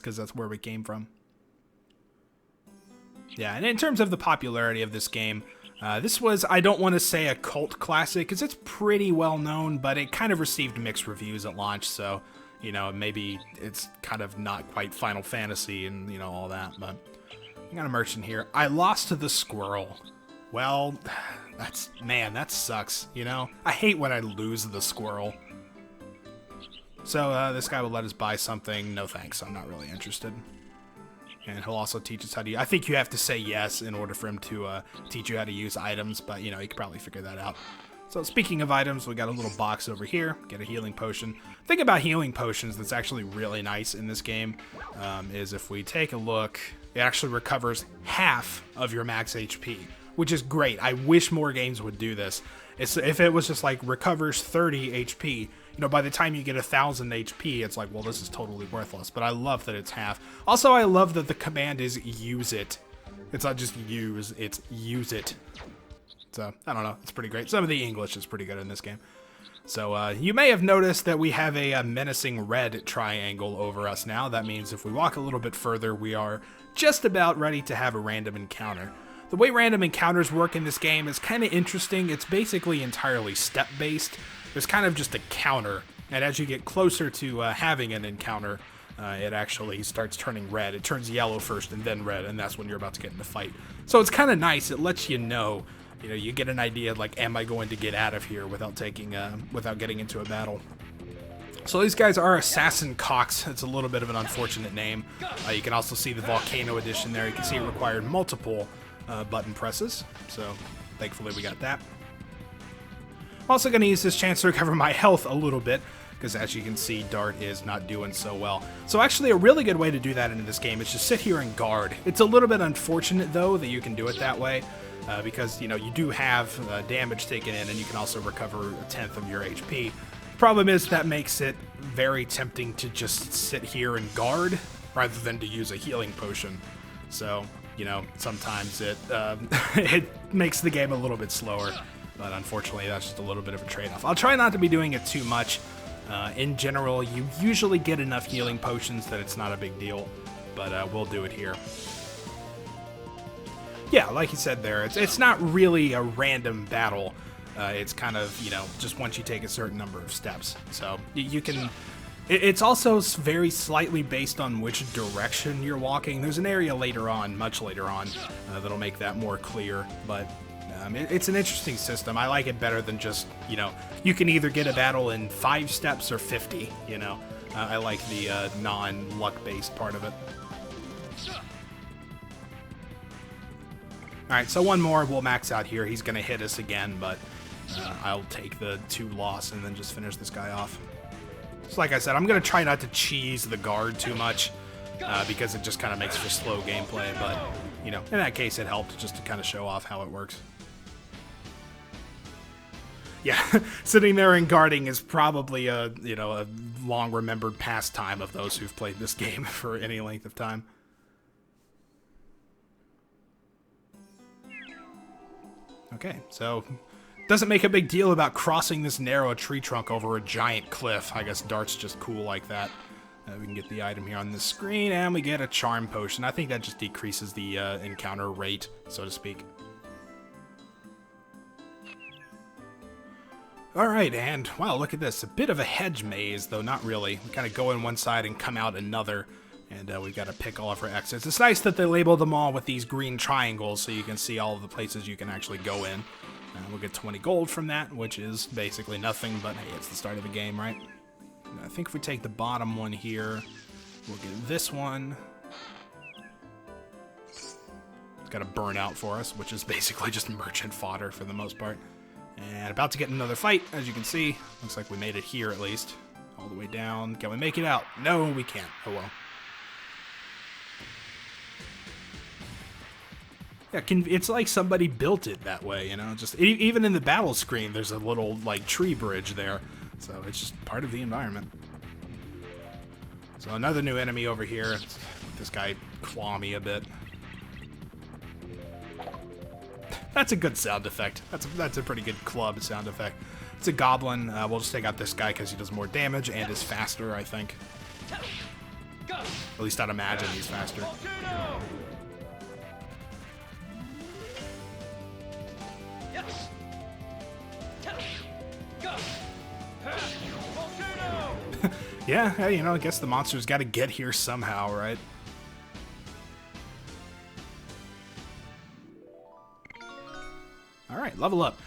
because that's where we came from. Yeah, and in terms of the popularity of this game, this was, I don't want to say a cult classic, because it's pretty well known, but it kind of received mixed reviews at launch, so, you know, maybe it's kind of not quite Final Fantasy and, you know, all that, but I got a merchant here. I lost to the squirrel. Well, man, that sucks, you know? I hate when I lose the squirrel. So, this guy will let us buy something. No thanks, I'm not really interested. And he'll also teach us how to... I think you have to say yes in order for him to teach you how to use items, but, you know, you could probably figure that out. So, speaking of items, we got a little box over here. Get a healing potion. The thing about healing potions that's actually really nice in this game is if we take a look, it actually recovers half of your max HP, which is great. I wish more games would do this. If it was just like recovers 30 HP, you know, by the time you get 1,000 HP, it's like, well, this is totally worthless. But I love that it's half. Also, I love that the command is use it. It's not just use, it's use it. So, I don't know, it's pretty great. Some of the English is pretty good in this game. So, you may have noticed that we have a menacing red triangle over us now. That means if we walk a little bit further, we are just about ready to have a random encounter. The way random encounters work in this game is kind of interesting. It's basically entirely step-based. There's kind of just a counter, and as you get closer to having an encounter, it actually starts turning red. It turns yellow first and then red, and that's when you're about to get in a fight. So it's kind of nice. It lets you know, you get an idea of like, am I going to get out of here without getting into a battle? So these guys are Assassin Cocks. It's a little bit of an unfortunate name. You can also see the Volcano edition there. You can see it required multiple button presses, so thankfully we got that. I'm also going to use this chance to recover my health a little bit, because as you can see, Dart is not doing so well. So actually a really good way to do that in this game is just sit here and guard. It's a little bit unfortunate, though, that you can do it that way, because, you know, you do have damage taken in, and you can also recover 1/10 of your HP. Problem is that makes it very tempting to just sit here and guard, rather than to use a healing potion. So, you know, sometimes it it makes the game a little bit slower. But unfortunately, that's just a little bit of a trade-off. I'll try not to be doing it too much. In general, you usually get enough healing potions that it's not a big deal, but we'll do it here. Yeah, like you said there, it's not really a random battle. It's kind of, you know, just once you take a certain number of steps. So you can... It's also very slightly based on which direction you're walking. There's an area later on, much later on, that'll make that more clear, but... it's an interesting system. I like it better than just, you know, you can either get a battle in 5 steps or 50, you know. I like the non-luck-based part of it. Alright, so one more. We'll max out here. He's going to hit us again, but I'll take the 2 loss and then just finish this guy off. So like I said, I'm going to try not to cheese the guard too much, because it just kind of makes for slow gameplay, but, you know, in that case it helped just to kind of show off how it works. Yeah, sitting there and guarding is probably a long-remembered pastime of those who've played this game for any length of time. Okay, so doesn't make a big deal about crossing this narrow tree trunk over a giant cliff. I guess Dart's just cool like that. We can get the item here on the screen, and we get a charm potion. I think that just decreases the encounter rate, so to speak. Alright, and wow, look at this. A bit of a hedge maze, though not really. We kind of go in one side and come out another, and we've got to pick all of our exits. It's nice that they label them all with these green triangles so you can see all of the places you can actually go in. We'll get 20 gold from that, which is basically nothing, but hey, it's the start of the game, right? I think if we take the bottom one here, we'll get this one. It's got a burnout for us, which is basically just merchant fodder for the most part. And about to get another fight, as you can see. Looks like we made it here at least. All the way down. Can we make it out? No, we can't. Oh well. Yeah, it's like somebody built it that way, you know? Just even in the battle screen, there's a little, like, tree bridge there. So it's just part of the environment. So another new enemy over here. This guy claw me a bit. That's a good sound effect. That's a pretty good club sound effect. It's a goblin. We'll just take out this guy because he does more damage and is faster, I think. At least I'd imagine he's faster. Yeah, you know, I guess the monster's got to get here somehow, right? All right, level up.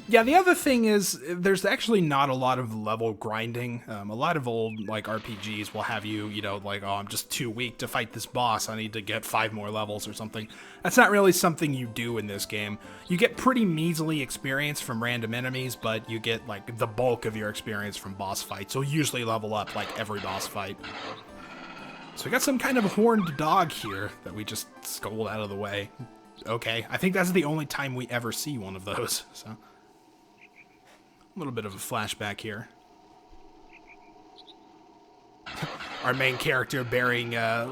Yeah, the other thing is there's actually not a lot of level grinding. A lot of old like RPGs will have you, you know, like, oh, I'm just too weak to fight this boss. I need to get 5 more levels or something. That's not really something you do in this game. You get pretty measly experience from random enemies, but you get like the bulk of your experience from boss fights. You'll usually level up like every boss fight. So we got some kind of horned dog here that we just scold out of the way. Okay, I think that's the only time we ever see one of those, so... A little bit of a flashback here. Our main character bearing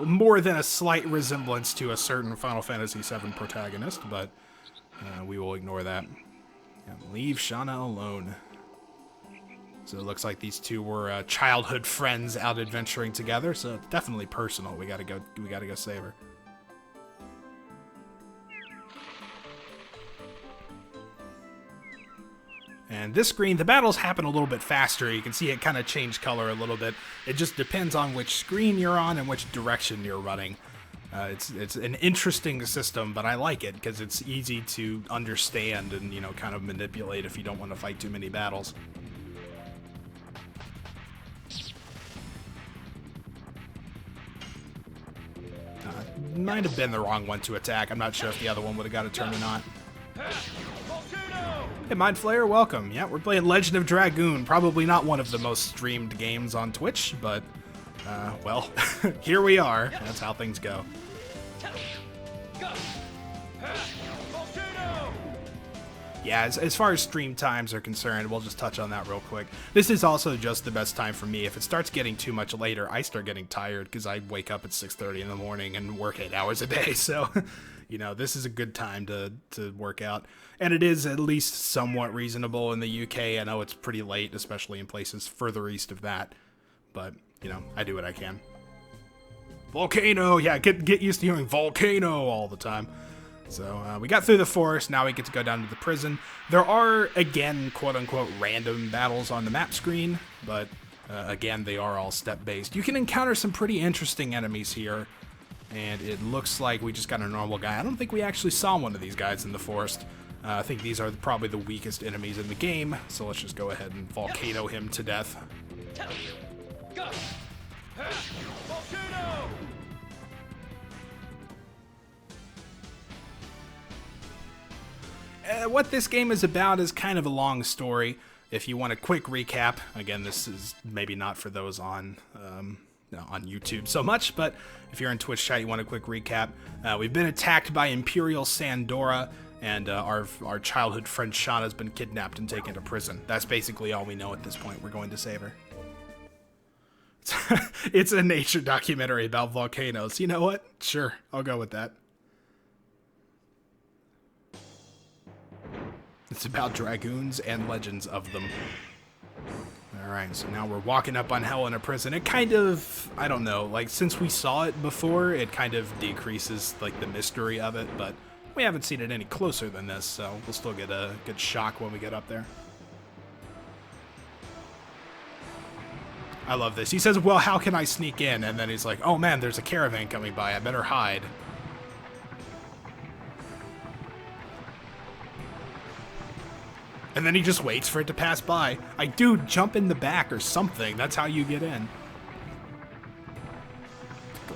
more than a slight resemblance to a certain Final Fantasy VII protagonist, but we will ignore that. Yeah, leave Shana alone. So it looks like these two were childhood friends out adventuring together, so it's definitely personal. We gotta go save her. And this screen, the battles happen a little bit faster. You can see it kind of change color a little bit. It just depends on which screen you're on and which direction you're running. It's an interesting system, but I like it because it's easy to understand and, you know, kind of manipulate if you don't want to fight too many battles. Might have been the wrong one to attack. I'm not sure if the other one would have got a turn or not. Hey, Mind Flayer, welcome. Yeah, we're playing Legend of Dragoon. Probably not one of the most streamed games on Twitch, but, well, here we are. That's how things go. Yeah, as far as stream times are concerned, we'll just touch on that real quick. This is also just the best time for me. If it starts getting too much later, I start getting tired because I wake up at 6:30 in the morning and work 8 hours a day, so... You know, this is a good time to work out. And it is at least somewhat reasonable in the UK. I know it's pretty late, especially in places further east of that. But, you know, I do what I can. Volcano! Yeah, get used to hearing volcano all the time. So, we got through the forest. Now we get to go down to the prison. There are, again, quote-unquote, random battles on the map screen. But, again, they are all step-based. You can encounter some pretty interesting enemies here. And it looks like we just got a normal guy. I don't think we actually saw one of these guys in the forest. I think these are probably the weakest enemies in the game, so let's just go ahead and volcano him to death. What this game is about is kind of a long story. If you want a quick recap, again, this is maybe not for those on YouTube so much, but if you're in Twitch chat, you want a quick recap. We've been attacked by Imperial Sandora, and our childhood friend Shana has been kidnapped and taken to prison. That's basically all we know at this point. We're going to save her. It's a nature documentary about volcanoes. You know what? Sure, I'll go with that. It's about dragoons and legends of them. Alright, so now we're walking up on Helena prison. It kind of, I don't know, like, since we saw it before, it kind of decreases, like, the mystery of it, but we haven't seen it any closer than this, so we'll still get a good shock when we get up there. I love this. He says, well, how can I sneak in? And then he's like, oh man, there's a caravan coming by, I better hide. And then he just waits for it to pass by. Like, dude, jump in the back or something. That's how you get in.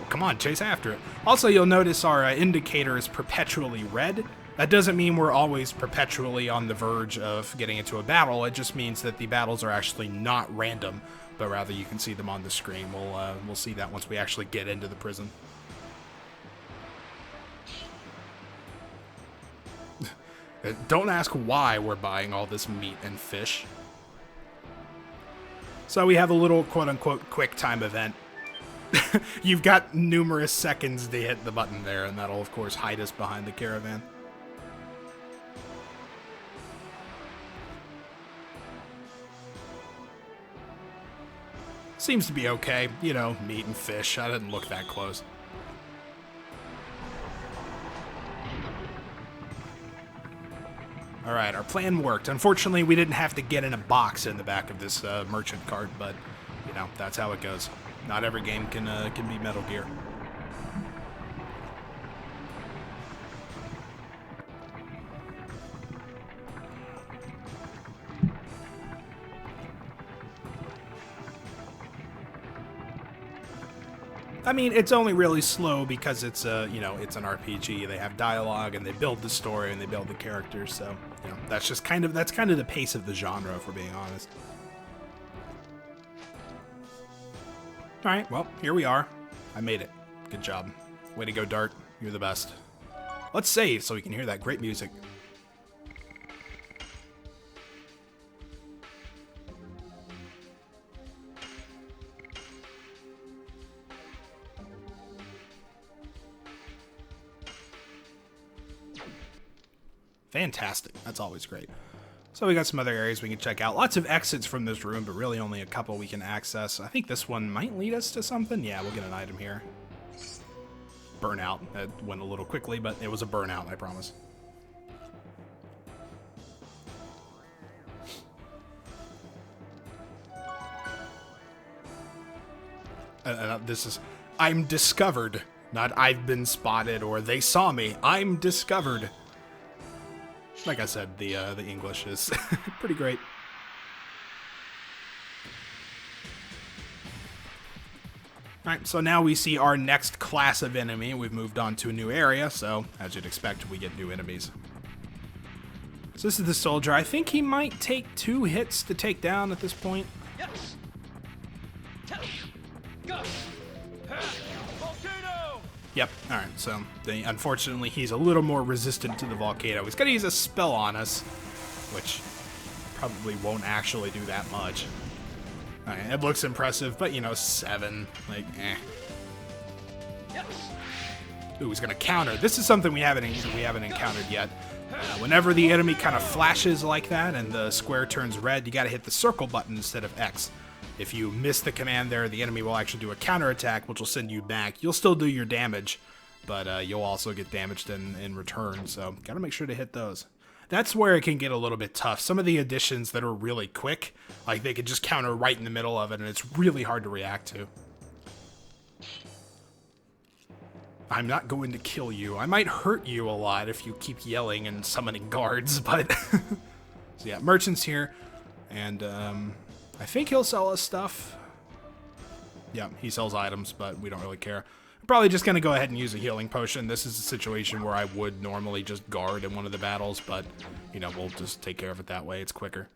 Come on, chase after it. Also, you'll notice our indicator is perpetually red. That doesn't mean we're always perpetually on the verge of getting into a battle. It just means that the battles are actually not random, but rather you can see them on the screen. We'll see that once we actually get into the prison. Don't ask why we're buying all this meat and fish. So we have a little quote-unquote quick time event. You've got numerous seconds to hit the button there, and that'll of course hide us behind the caravan. Seems to be okay. You know, meat and fish. I didn't look that close. Alright, our plan worked. Unfortunately, we didn't have to get in a box in the back of this merchant cart, but, you know, that's how it goes. Not every game can be Metal Gear. I mean, it's only really slow because it's you know, it's an RPG. They have dialogue and they build the story and they build the characters. So, you know, that's just kind of the pace of the genre, if we're being honest. All right, well, here we are. I made it. Good job. Way to go, Dart. You're the best. Let's save so we can hear that great music. Fantastic. That's always great. So we got some other areas we can check out. Lots of exits from this room, but really only a couple we can access. I think this one might lead us to something. Yeah, we'll get an item here. Burnout. That went a little quickly, but it was a burnout, I promise. This is... I'm discovered. Not I've been spotted or they saw me. I'm discovered. Like I said, the English is pretty great. Alright, so now we see our next class of enemy. We've moved on to a new area, so as you'd expect, we get new enemies. So this is the soldier. I think he might take 2 hits to take down at this point. Yes. Go. Yep, alright, so unfortunately he's a little more resistant to the volcano. He's gonna use a spell on us, which probably won't actually do that much. Alright, it looks impressive, but you know, 7, like, eh. Yes. Ooh, he's gonna counter. This is something we haven't encountered yet. Whenever the enemy kind of flashes like that and the square turns red, you gotta hit the circle button instead of X. If you miss the command there, the enemy will actually do a counterattack, which will send you back. You'll still do your damage, but you'll also get damaged in return, so gotta make sure to hit those. That's where it can get a little bit tough. Some of the additions that are really quick, like they could just counter right in the middle of it, and it's really hard to react to. I'm not going to kill you. I might hurt you a lot if you keep yelling and summoning guards, but... So yeah, merchant's here, and I think he'll sell us stuff. Yeah, he sells items, but we don't really care. I'm probably just going to go ahead and use a healing potion. This is a situation where I would normally just guard in one of the battles, but, you know, we'll just take care of it that way. It's quicker.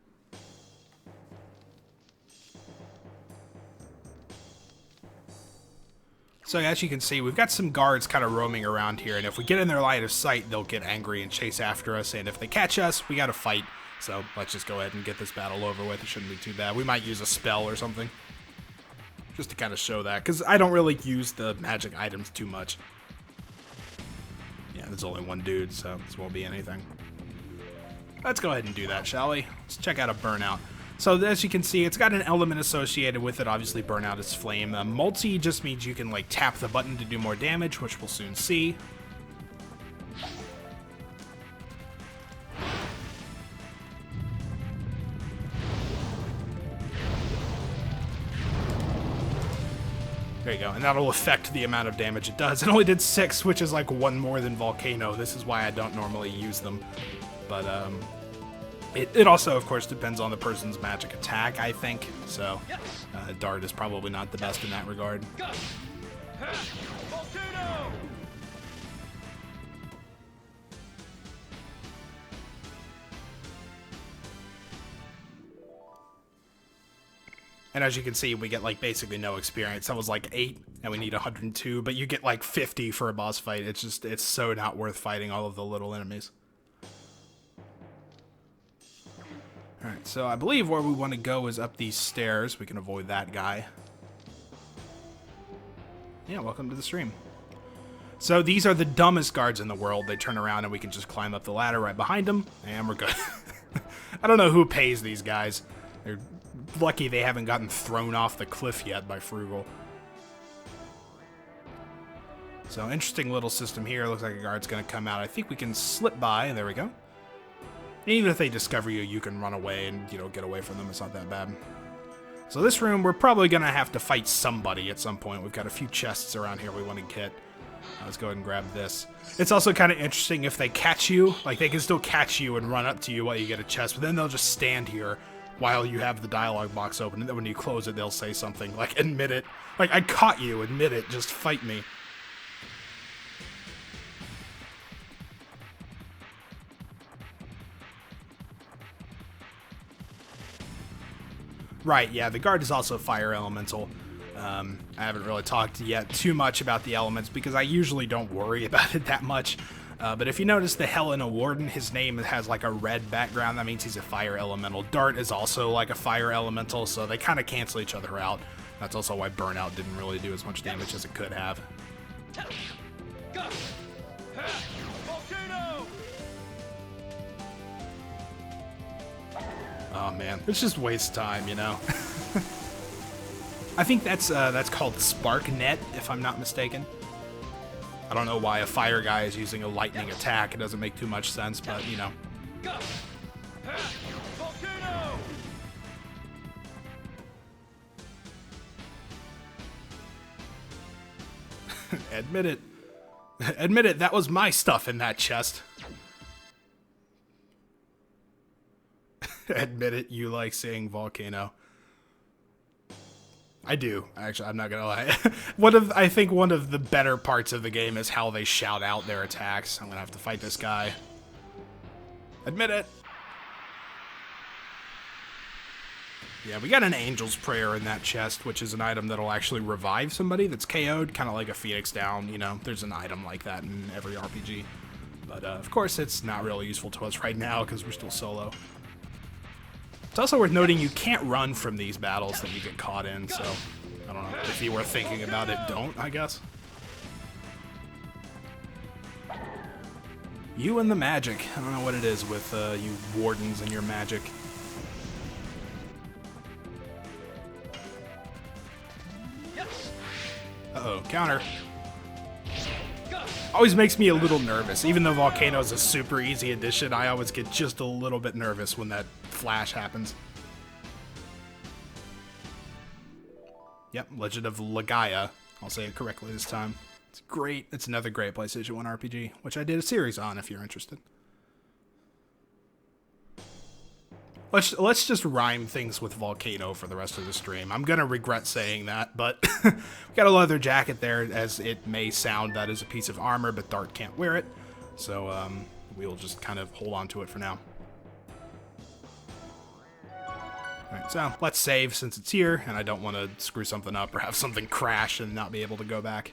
So as you can see, we've got some guards kind of roaming around here, and if we get in their line of sight, they'll get angry and chase after us, and if they catch us, we got to fight. So let's just go ahead and get this battle over with. It shouldn't be too bad. We might use a spell or something, just to kind of show that, because I don't really use the magic items too much. Yeah, there's only one dude, so this won't be anything. Let's go ahead and do that, shall we? Let's check out a burnout. So as you can see, it's got an element associated with it. Obviously, burnout is flame. Multi just means you can like tap the button to do more damage, which we'll soon see. There you go, and that'll affect the amount of damage it does. It only did 6, which is like 1 more than Volcano. This is why I don't normally use them. But it also, of course, depends on the person's magic attack, I think. So Dart is probably not the best in that regard. Volcano! And as you can see, we get like basically no experience. That was like 8, and we need 102, but you get like 50 for a boss fight. It's so not worth fighting all of the little enemies. Alright, so I believe where we want to go is up these stairs. We can avoid that guy. Yeah, welcome to the stream. So these are the dumbest guards in the world. They turn around and we can just climb up the ladder right behind them, and we're good. I don't know who pays these guys. They're lucky they haven't gotten thrown off the cliff yet by Frugal. So, interesting little system here. Looks like a guard's going to come out. I think we can slip by. There we go. Even if they discover you, you can run away and, get away from them. It's not that bad. So this room, we're probably going to have to fight somebody at some point. We've got a few chests around here we want to get. Let's go ahead and grab this. It's also kind of interesting if they catch you. Like, they can still catch you and run up to you while you get a chest, but then they'll just stand here while you have the dialogue box open. And then when you close it, they'll say something like, admit it. Like, I caught you, admit it, just fight me. Right, yeah, the guard is also fire elemental. I haven't really talked yet too much about the elements because I usually don't worry about it that much. But if you notice the Helena Warden, his name has like a red background. That means he's a fire elemental. Dart is also like a fire elemental, so they kind of cancel each other out. That's also why Burnout didn't really do as much damage as it could have. Oh man, it's just waste time, I think that's called Spark Net, if I'm not mistaken. I don't know why a fire guy is using a lightning attack. It doesn't make too much sense, but Admit it. Admit it, that was my stuff in that chest. Admit it, you like saying volcano. I do, actually, I'm not gonna lie. I think one of the better parts of the game is how they shout out their attacks. I'm gonna have to fight this guy. Admit it. Yeah, we got an Angel's Prayer in that chest, which is an item that'll actually revive somebody that's KO'd, kind of like a Phoenix Down, There's an item like that in every RPG. But, of course, it's not really useful to us right now, because we're still solo. It's also worth noting you can't run from these battles that you get caught in, so I don't know. If you were thinking about it, don't, I guess. You and the magic. I don't know what it is with you wardens and your magic. Uh-oh, counter. Always makes me a little nervous. Even though Volcano is a super easy addition, I always get just a little bit nervous when that flash happens. Yep, Legend of Legaia. I'll say it correctly this time. It's great. It's another great PlayStation 1 RPG, which I did a series on if you're interested. Let's just rhyme things with Volcano for the rest of the stream. I'm gonna regret saying that, but we got a leather jacket there, as it may sound that is a piece of armor, but Dart can't wear it. So we'll just kind of hold on to it for now. Alright, so let's save since it's here, and I don't want to screw something up or have something crash and not be able to go back.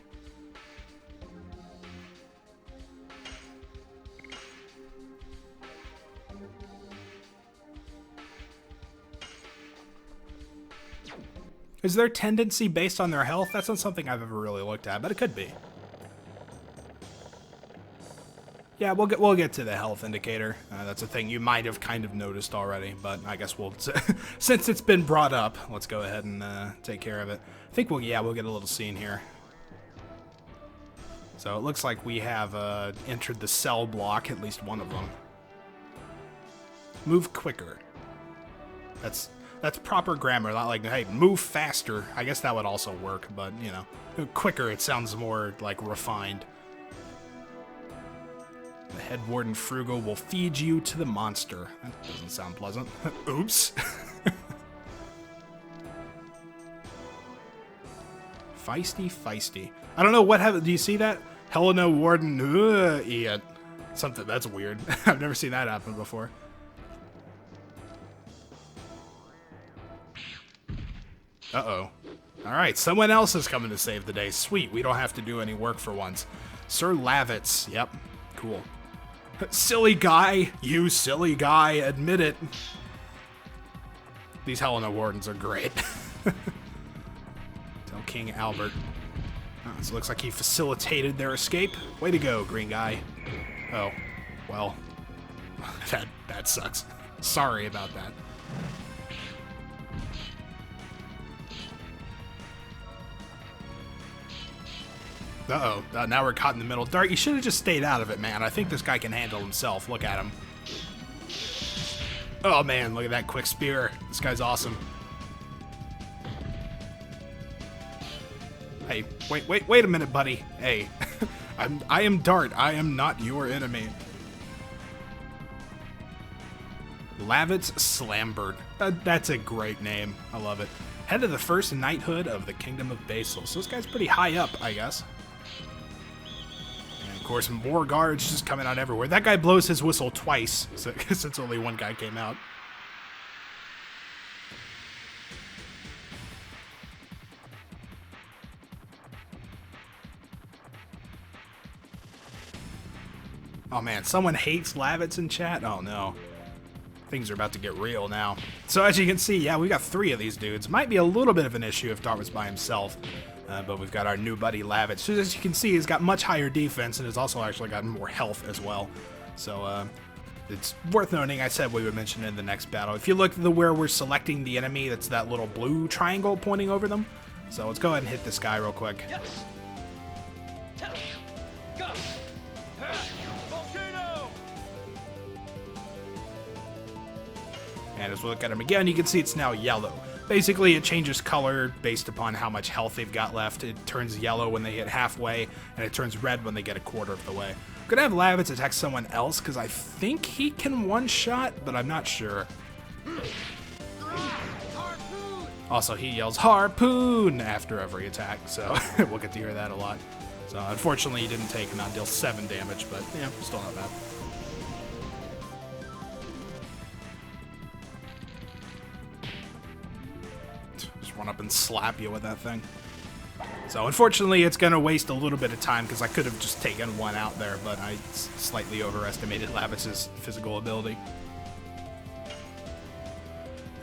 Is their tendency based on their health? That's not something I've ever really looked at, but it could be. Yeah, we'll get to the health indicator. That's a thing you might have kind of noticed already, but I guess we'll since it's been brought up, let's go ahead and take care of it. I think we'll get a little scene here. So it looks like we have entered the cell block, at least one of them. Move quicker. That's proper grammar, not like, hey, move faster. I guess that would also work, but, quicker, it sounds more, like, refined. The head warden Frugal will feed you to the monster. That doesn't sound pleasant. Oops. Feisty. I don't know what happened. Do you see that? Helena Warden. Yeah. Something, that's weird. I've never seen that happen before. Uh-oh. Alright, someone else is coming to save the day. Sweet, we don't have to do any work for once. Sir Lavitz. Yep, cool. Silly guy. You silly guy. Admit it. These Helena Wardens are great. Tell King Albert. Oh, so it looks like he facilitated their escape. Way to go, green guy. Oh, well. That sucks. Sorry about that. Uh-oh. Now we're caught in the middle. Dart, you should have just stayed out of it, man. I think this guy can handle himself. Look at him. Oh, man, look at that quick spear. This guy's awesome. Hey, wait a minute, buddy. Hey, I am Dart. I am not your enemy. Lavitz Slambird. That's a great name. I love it. Head of the first knighthood of the Kingdom of Basel. So this guy's pretty high up, I guess. And of course, more guards just coming out everywhere. That guy blows his whistle twice, since only one guy came out. Oh man, someone hates Lavitz in chat? Oh no. Things are about to get real now. So as you can see, yeah, we got 3 of these dudes. Might be a little bit of an issue if Dart was by himself. But we've got our new buddy Lavitz. So as you can see, he's got much higher defense and has also actually gotten more health as well. So it's worth noting, I said we would mention it in the next battle. If you look at where we're selecting the enemy, that's that little blue triangle pointing over them. So let's go ahead and hit this guy real quick. Yes. Go. Volcano. And as we look at him again, you can see it's now yellow. Basically, it changes color based upon how much health they've got left. It turns yellow when they hit halfway, and it turns red when they get a quarter of the way. I'm gonna have Lavitz attack someone else, because I think he can one-shot, but I'm not sure. Also, he yells, "Harpoon!" after every attack, so we'll get to hear that a lot. So, unfortunately, he didn't take and not deal 7 damage, but, yeah, still not bad. Just run up and slap you with that thing. So, unfortunately, it's going to waste a little bit of time, because I could have just taken one out there, but I slightly overestimated Lavitz's physical ability.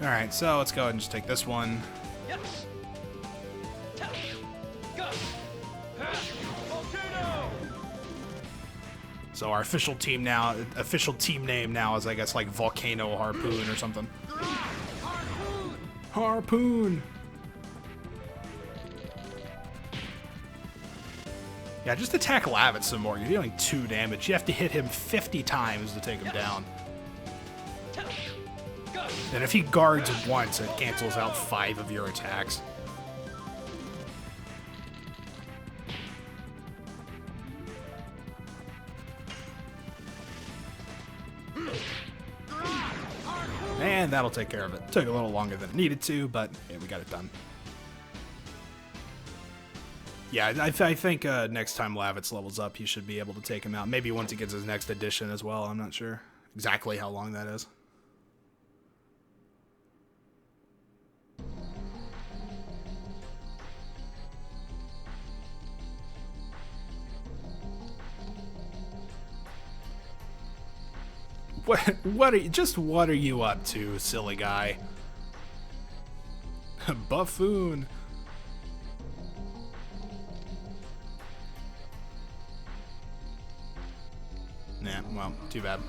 Alright, so let's go ahead and just take this one. Yes. Go. Volcano. So our official team name now is, I guess, like Volcano Harpoon or something. Harpoon. Harpoon! Yeah, just attack Lavitz some more. You're dealing 2 damage. You have to hit him 50 times to take him down. And if he guards once, it cancels out 5 of your attacks. And that'll take care of it. Took a little longer than it needed to, but yeah, we got it done. Yeah, I think next time Lavitz levels up, he should be able to take him out. Maybe once he gets his next edition as well. I'm not sure exactly how long that is. What are you up to, silly guy? Buffoon. Nah, well, too bad.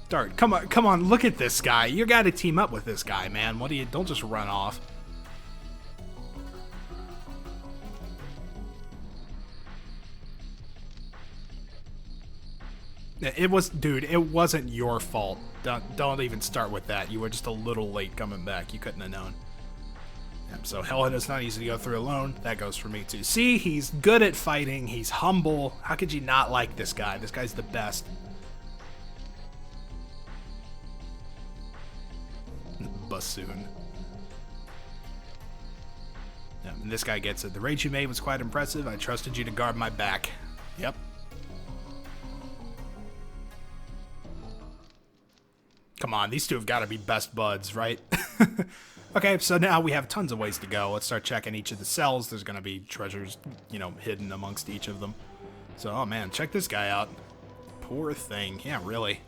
Dart, come on, look at this guy. You gotta team up with this guy, man. Don't just run off. Dude, it wasn't your fault. Don't even start with that. You were just a little late coming back. You couldn't have known. Yep, so Helena's not easy to go through alone. That goes for me too. See, he's good at fighting. He's humble. How could you not like this guy? This guy's the best. Bassoon. Yep, and this guy gets it. The raid you made was quite impressive. I trusted you to guard my back. Yep. Come on, these two have got to be best buds, right? Okay, so now we have tons of ways to go. Let's start checking each of the cells. There's going to be treasures, hidden amongst each of them. So, oh man, check this guy out. Poor thing. Yeah, really.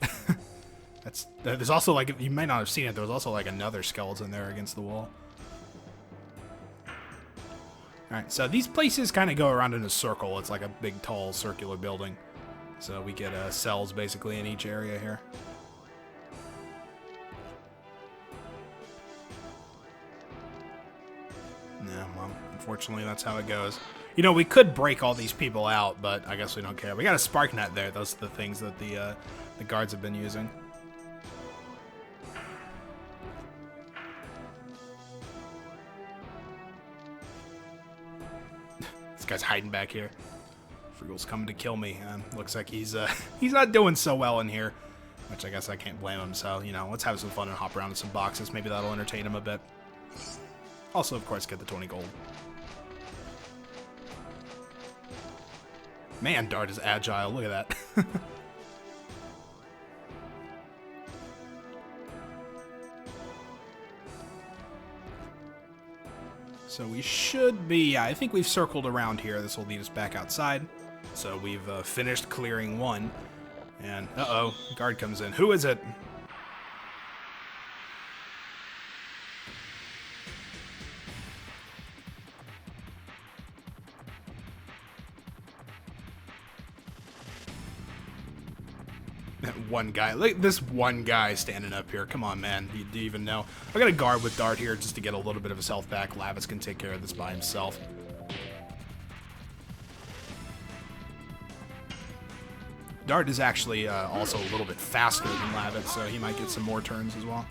There's also, like, you may not have seen it, there was also, like, another skeleton there against the wall. Alright, so these places kind of go around in a circle. It's like a big, tall, circular building. So we get cells, basically, in each area here. Yeah, well, unfortunately, that's how it goes. You know, we could break all these people out, but I guess we don't care. We got a spark net there. Those are the things that the guards have been using. This guy's hiding back here. Frugal's coming to kill me. Looks like he's not doing so well in here, which I guess I can't blame him. So, you know, let's have some fun and hop around in some boxes. Maybe that'll entertain him a bit. Also, of course, get the 20 gold. Man, Dart is agile. Look at that. So we should be, yeah, I think we've circled around here. This will lead us back outside. So we've finished clearing one. And, uh-oh, guard comes in. Who is it? One guy. Look, this one guy standing up here. Come on, man. Do you even know? I got a guard with Dart here just to get a little bit of his health back. Lavis can take care of this by himself. Dart is actually also a little bit faster than Lavis, so he might get some more turns as well.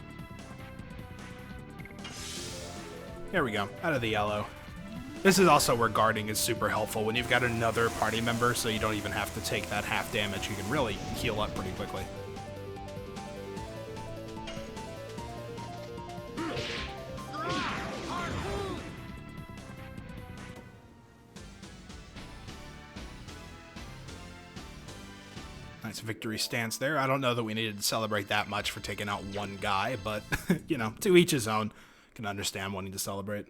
There we go. Out of the yellow. This is also where guarding is super helpful. When you've got another party member, so you don't even have to take that half damage, you can really heal up pretty quickly. Nice victory stance there. I don't know that we needed to celebrate that much for taking out one guy, but, you know, to each his own. Can understand wanting to celebrate.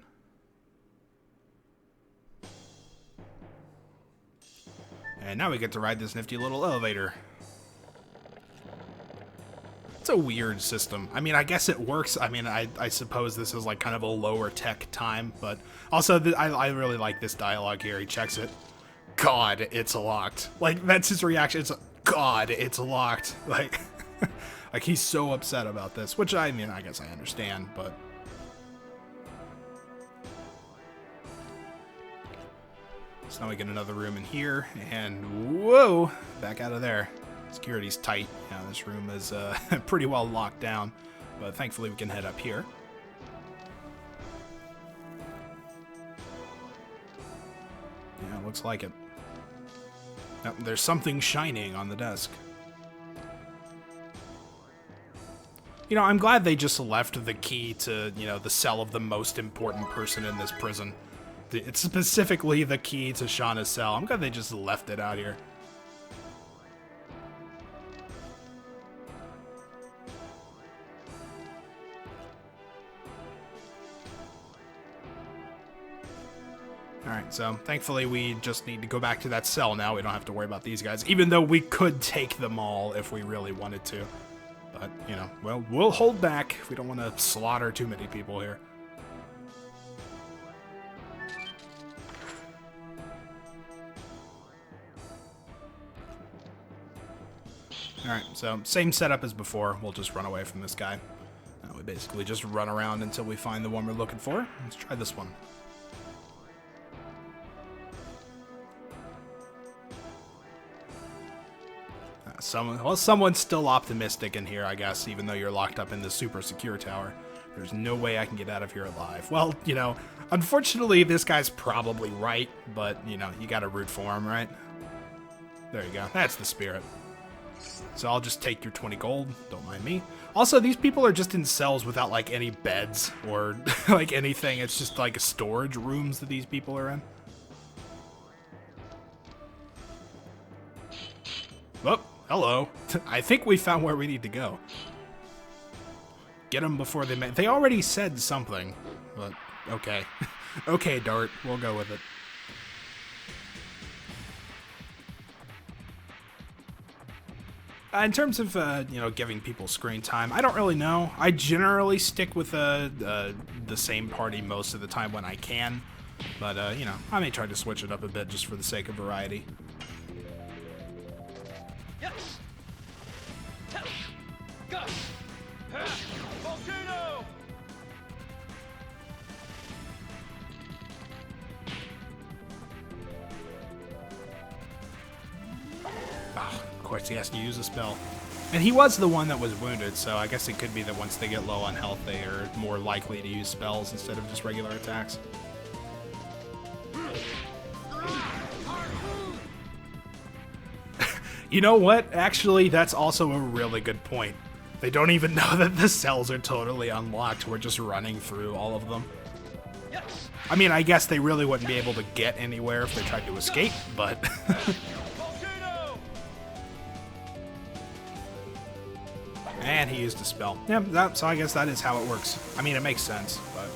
And now we get to ride this nifty little elevator. It's a weird system. I mean, I guess it works. I mean, I suppose this is like kind of a lower tech time, but also I really like this dialogue here. He checks it. God, it's locked. Like, that's his reaction. It's, God, it's locked. Like, like he's so upset about this, which I mean, I guess I understand, but... So now we get another room in here, and whoa, back out of there. Security's tight. Yeah, this room is pretty well locked down, but thankfully we can head up here. Yeah, looks like it. Yep, there's something shining on the desk. You know, I'm glad they just left the key to, you know, the cell of the most important person in this prison. It's specifically the key to Shana's cell. I'm glad they just left it out here. Alright, so thankfully we just need to go back to that cell now. We don't have to worry about these guys, even though we could take them all if we really wanted to. But, you know, well, we'll hold back. We don't want to slaughter too many people here. Alright, so same setup as before. We'll just run away from this guy. We basically just run around until we find the one we're looking for. Let's try this one. Someone's still optimistic in here, I guess, even though you're locked up in this super secure tower. There's no way I can get out of here alive. Well, you know, unfortunately, this guy's probably right, but, you know, you gotta root for him, right? There you go. That's the spirit. So I'll just take your 20 gold. Don't mind me. Also, these people are just in cells without, like, any beds or, like, anything. It's just, like, storage rooms that these people are in. Oh, hello. I think we found where we need to go. Get them before they... They already said something, but okay. Okay, Dart. We'll go with it. In terms of, you know, giving people screen time, I don't really know. I generally stick with the same party most of the time when I can. But, you know, I may try to switch it up a bit just for the sake of variety. Yes. Go. Volcano. course, he has to use a spell. And he was the one that was wounded, so I guess it could be that once they get low on health, they are more likely to use spells instead of just regular attacks. You know what? Actually, that's also a really good point. They don't even know that the cells are totally unlocked. We're just running through all of them. Yes. I mean, I guess they really wouldn't be able to get anywhere if they tried to escape, but... Volcano. And he used a spell. Yeah, so I guess that is how it works. I mean, it makes sense, but...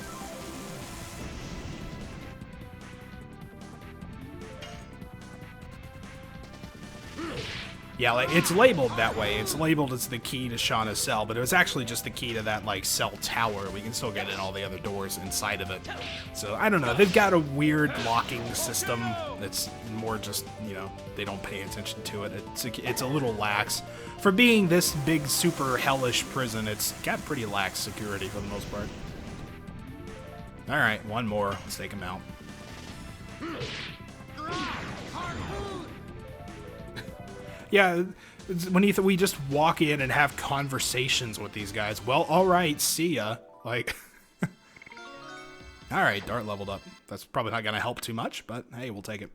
Yeah, like, it's labeled that way. It's labeled as the key to Shana's cell, but it was actually just the key to that, like, cell tower. We can still get in all the other doors inside of it. So, I don't know. They've got a weird locking system that's more just, you know, they don't pay attention to it. It's a little lax. For being this big, super hellish prison, it's got pretty lax security for the most part. Alright, one more. Let's take him out. Yeah, when we just walk in and have conversations with these guys. Well, alright, see ya. Like, alright, Dart leveled up. That's probably not going to help too much, but hey, we'll take it.